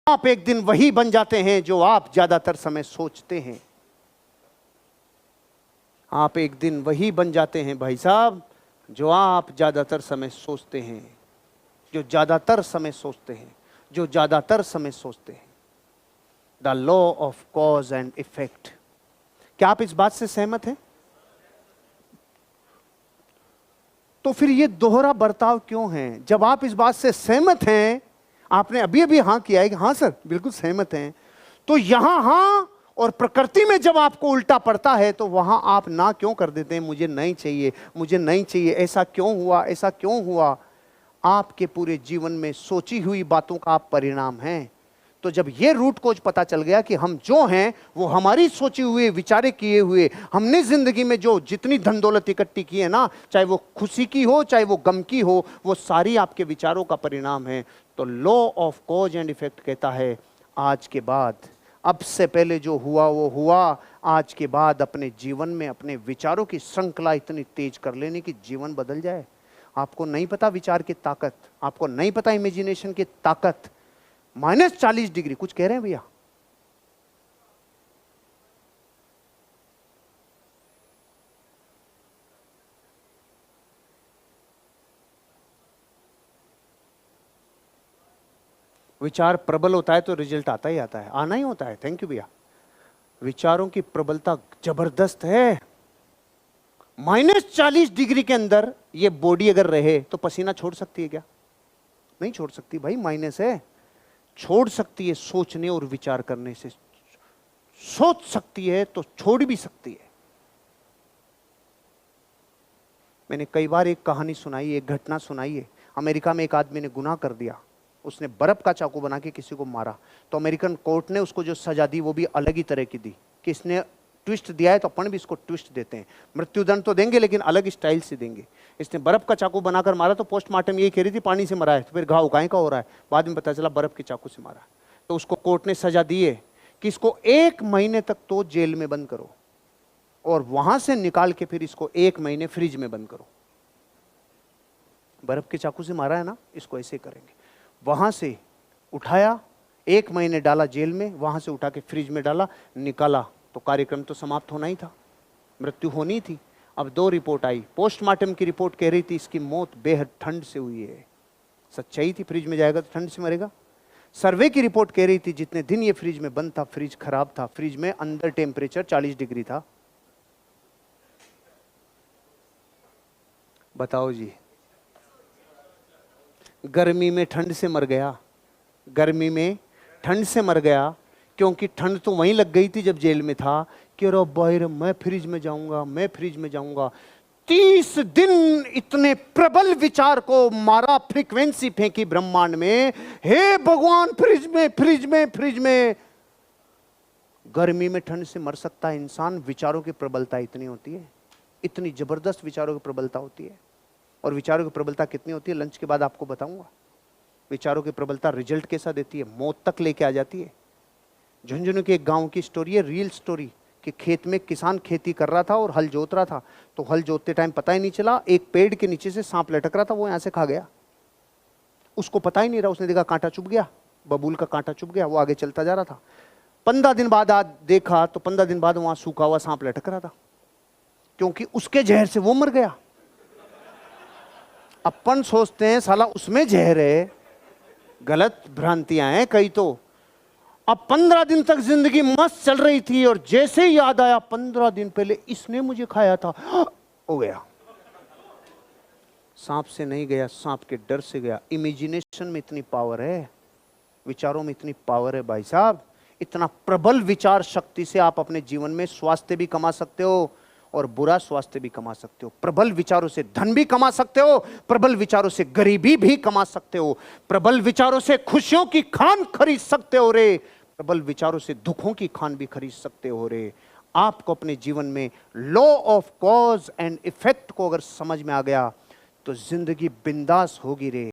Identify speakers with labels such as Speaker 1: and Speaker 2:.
Speaker 1: आप एक दिन वही बन जाते हैं जो आप ज्यादातर समय सोचते हैं। आप एक दिन वही बन जाते हैं भाई साहब जो आप ज्यादातर समय सोचते हैं, जो ज्यादातर समय सोचते हैं, जो ज्यादातर समय सोचते हैं। The law of cause and effect. क्या आप इस बात से सहमत हैं? तो फिर ये दोहरा बर्ताव क्यों है? जब आप इस बात से सहमत हैं, आपने अभी अभी हां किया है कि हां सर बिल्कुल सहमत हैं, तो यहां हां और प्रकृति में जब आपको उल्टा पड़ता है तो वहां आप ना क्यों कर देते हैं? मुझे नहीं चाहिए, मुझे नहीं चाहिए, ऐसा क्यों हुआ, ऐसा क्यों हुआ? आपके पूरे जीवन में सोची हुई बातों का आप परिणाम हैं। तो जब ये रूट कोज पता चल गया कि हम जो हैं वो हमारी सोची हुए, विचारे किए हुए, हमने जिंदगी में जो जितनी धन दौलत इकट्ठी की है ना, चाहे वो खुशी की हो चाहे वो गम की हो, वो सारी आपके विचारों का परिणाम है। तो law of cause and effect कहता है आज के बाद, अब से पहले जो हुआ वो हुआ, आज के बाद अपने जीवन में अपने विचारों की श्रृंखला इतनी तेज कर लेने की जीवन बदल जाए। आपको नहीं पता विचार की ताकत, आपको नहीं पता इमेजिनेशन की ताकत। -40 डिग्री कुछ कह रहे हैं भैया? विचार प्रबल होता है तो रिजल्ट आता ही आता है, आना ही होता है। थैंक यू भैया। विचारों की प्रबलता जबरदस्त है। -40 डिग्री के अंदर ये बॉडी अगर रहे तो पसीना छोड़ सकती है क्या? नहीं छोड़ सकती भाई, माइनस है। छोड़ सकती है सोचने और विचार करने से, सोच सकती है तो छोड़ भी सकती है। मैंने कई बार एक कहानी सुनाई, एक घटना सुनाई है। अमेरिका में एक आदमी ने गुनाह कर दिया, उसने बर्फ का चाकू बना के किसी को मारा। तो अमेरिकन कोर्ट ने उसको जो सजा दी वो भी अलग ही तरह की दी कि इसने ट्विस्ट दिया है तो अपन भी इसको ट्विस्ट देते हैं, मृत्युदंड तो देंगे लेकिन अलग स्टाइल से देंगे। इसने बर्फ का चाकू बनाकर मारा तो पोस्टमार्टम यही कह रही थी पानी से मरा है, तो फिर घाव गाय का हो रहा है, बाद में पता चला बर्फ के चाकू से मारा। तो उसको कोर्ट ने सजा दी है कि इसको 1 महीने तक तो जेल में बंद करो और वहां से निकाल के फिर इसको 1 महीने फ्रिज में बंद करो। बर्फ के चाकू से मारा है ना, इसको ऐसे करेंगे। वहां से उठाया, 1 महीने डाला जेल में, वहां से उठा के फ्रिज में डाला, निकाला तो कार्यक्रम तो समाप्त होना ही था, मृत्यु होनी थी। अब 2 रिपोर्ट आई। पोस्टमार्टम की रिपोर्ट कह रही थी इसकी मौत बेहद ठंड से हुई है। सच्चाई थी, फ्रिज में जाएगा तो ठंड से मरेगा। सर्वे की रिपोर्ट कह रही थी जितने दिन ये फ्रिज में बंद था फ्रिज खराब था, फ्रिज में अंदर टेम्परेचर 40 डिग्री था। बताओ जी, गर्मी में ठंड से मर गया, गर्मी में ठंड से मर गया, क्योंकि ठंड तो वहीं लग गई थी जब जेल में था कि रो बाहर मैं फ्रिज में जाऊंगा, मैं फ्रिज में जाऊंगा। 30 दिन इतने प्रबल विचार को मारा, फ्रीक्वेंसी फेंकी ब्रह्मांड में, हे भगवान फ्रिज में, फ्रिज में, फ्रिज में। गर्मी में ठंड से मर सकता है इंसान, विचारों की प्रबलता इतनी होती है, इतनी जबरदस्त विचारों की प्रबलता होती है। और विचारों की प्रबलता कितनी होती है लंच के बाद आपको बताऊंगा। विचारों की प्रबलता रिजल्ट कैसा देती है, मौत तक लेके आ जाती है। झुंझुनू के एक गांव की स्टोरी है, रियल स्टोरी, कि खेत में किसान खेती कर रहा था और हल जोत रहा था। तो हल जोतते टाइम पता ही नहीं चला, एक पेड़ के नीचे से सांप लटक रहा था, वो यहां से खा गया। उसको पता ही नहीं रहा, उसने देखा कांटा चुभ गया, बबूल का कांटा चुभ गया, वो आगे चलता जा रहा था। 15 दिन बाद आज देखा तो 15 दिन बाद वहां सूखा हुआ सांप लटक रहा था, क्योंकि उसके जहर से वो मर गया। अपन सोचते हैं साला उसमें जहर है, गलत भ्रांतियां हैं कई। तो अब 15 दिन तक जिंदगी मस्त चल रही थी और जैसे ही याद आया 15 दिन पहले इसने मुझे खाया था, हो गया। सांप से नहीं गया, सांप के डर से गया। इमेजिनेशन में इतनी पावर है, विचारों में इतनी पावर है भाई साहब। इतना प्रबल विचार शक्ति से आप अपने जीवन में स्वास्थ्य भी कमा सकते हो और बुरा स्वास्थ्य भी कमा सकते हो। प्रबल विचारों से धन भी कमा सकते हो, प्रबल विचारों से गरीबी भी कमा सकते हो, प्रबल विचारों से खुशियों की खान खरीद सकते हो रे, प्रबल विचारों से दुखों की खान भी खरीद सकते हो रे। आपको अपने जीवन में law of cause and effect को अगर समझ में आ गया तो जिंदगी बिंदास होगी रे।